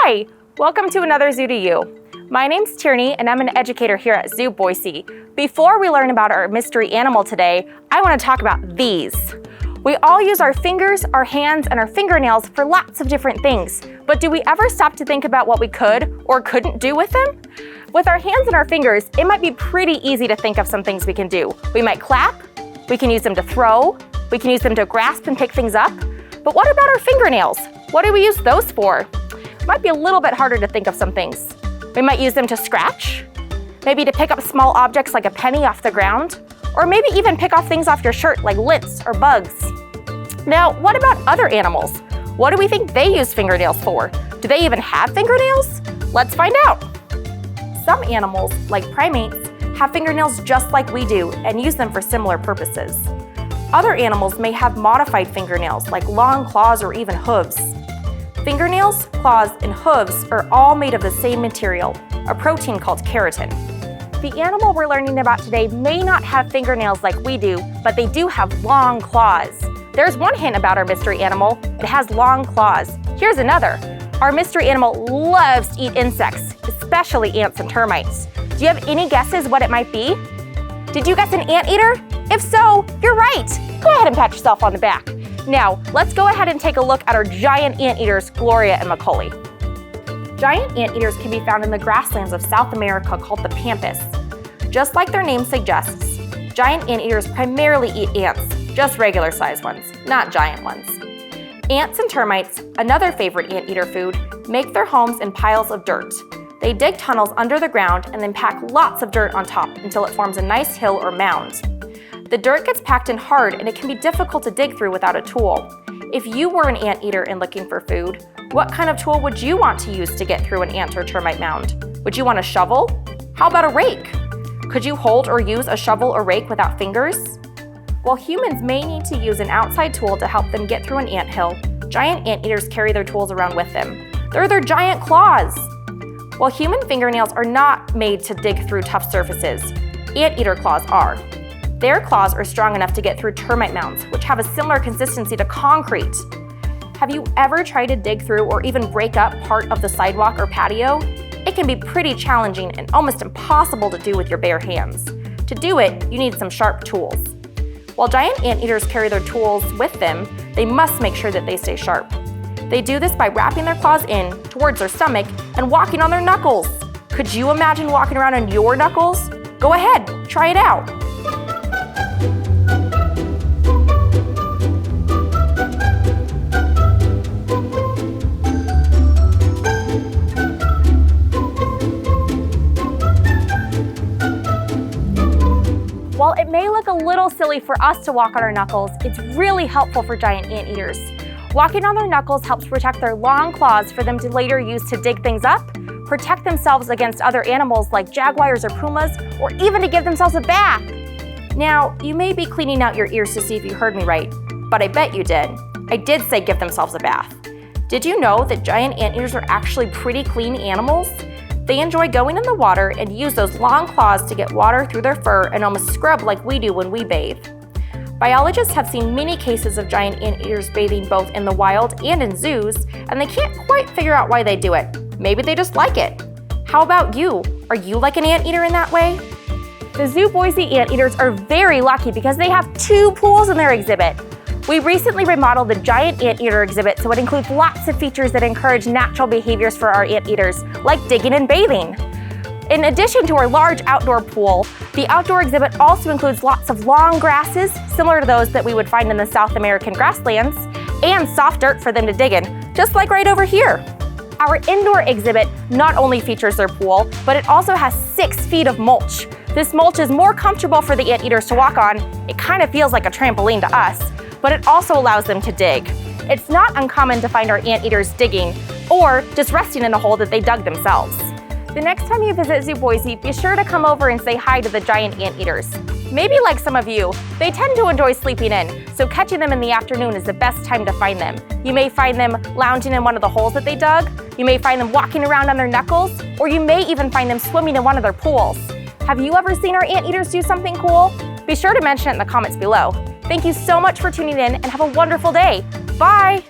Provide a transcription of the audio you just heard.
Hi, welcome to another Zoo to You. My name's Tierney and I'm an educator here at Zoo Boise. Before we learn about our mystery animal today, I want to talk about these. We all use our fingers, our hands, and our fingernails for lots of different things. But do we ever stop to think about what we could or couldn't do with them? With our hands and our fingers, it might be pretty easy to think of some things we can do. We might clap, we can use them to throw, we can use them to grasp and pick things up. But what about our fingernails? What do we use those for? It might be a little bit harder to think of some things. We might use them to scratch, maybe to pick up small objects like a penny off the ground, or maybe even pick off things off your shirt like lint or bugs. Now, what about other animals? What do we think they use fingernails for? Do they even have fingernails? Let's find out. Some animals, like primates, have fingernails just like we do and use them for similar purposes. Other animals may have modified fingernails like long claws or even hooves. Fingernails, claws, and hooves are all made of the same material, a protein called keratin. The animal we're learning about today may not have fingernails like we do, but they do have long claws. There's one hint about our mystery animal. It has long claws. Here's another. Our mystery animal loves to eat insects, especially ants and termites. Do you have any guesses what it might be? Did you guess an anteater? If so, you're right. Go ahead and pat yourself on the back. Now, let's go ahead and take a look at our giant anteaters, Gloria and Macaulay. Giant anteaters can be found in the grasslands of South America called the Pampas. Just like their name suggests, giant anteaters primarily eat ants, just regular-sized ones, not giant ones. Ants and termites, another favorite anteater food, make their homes in piles of dirt. They dig tunnels under the ground and then pack lots of dirt on top until it forms a nice hill or mound. The dirt gets packed in hard and it can be difficult to dig through without a tool. If you were an anteater and looking for food, what kind of tool would you want to use to get through an ant or termite mound? Would you want a shovel? How about a rake? Could you hold or use a shovel or rake without fingers? While humans may need to use an outside tool to help them get through an anthill, giant anteaters carry their tools around with them. They're their giant claws. While human fingernails are not made to dig through tough surfaces, anteater claws are. Their claws are strong enough to get through termite mounds, which have a similar consistency to concrete. Have you ever tried to dig through or even break up part of the sidewalk or patio? It can be pretty challenging and almost impossible to do with your bare hands. To do it, you need some sharp tools. While giant anteaters carry their tools with them, they must make sure that they stay sharp. They do this by wrapping their claws in towards their stomach and walking on their knuckles. Could you imagine walking around on your knuckles? Go ahead, try it out. While it may look a little silly for us to walk on our knuckles, it's really helpful for giant anteaters. Walking on their knuckles helps protect their long claws for them to later use to dig things up, protect themselves against other animals like jaguars or pumas, or even to give themselves a bath. Now, you may be cleaning out your ears to see if you heard me right, but I bet you did. I did say give themselves a bath. Did you know that giant anteaters are actually pretty clean animals? They enjoy going in the water and use those long claws to get water through their fur and almost scrub like we do when we bathe. Biologists have seen many cases of giant anteaters bathing both in the wild and in zoos, and they can't quite figure out why they do it. Maybe they just like it. How about you? Are you like an anteater in that way? The Zoo Boise anteaters are very lucky because they have 2 pools in their exhibit. We recently remodeled the giant anteater exhibit so it includes lots of features that encourage natural behaviors for our anteaters, like digging and bathing. In addition to our large outdoor pool, the outdoor exhibit also includes lots of long grasses, similar to those that we would find in the South American grasslands, and soft dirt for them to dig in, just like right over here. Our indoor exhibit not only features their pool, but it also has 6 feet of mulch. This mulch is more comfortable for the anteaters to walk on. It kind of feels like a trampoline to us, but it also allows them to dig. It's not uncommon to find our anteaters digging or just resting in a hole that they dug themselves. The next time you visit Zoo Boise, be sure to come over and say hi to the giant anteaters. Maybe like some of you, they tend to enjoy sleeping in, so catching them in the afternoon is the best time to find them. You may find them lounging in one of the holes that they dug, you may find them walking around on their knuckles, or you may even find them swimming in one of their pools. Have you ever seen our anteaters do something cool? Be sure to mention it in the comments below. Thank you so much for tuning in and have a wonderful day. Bye!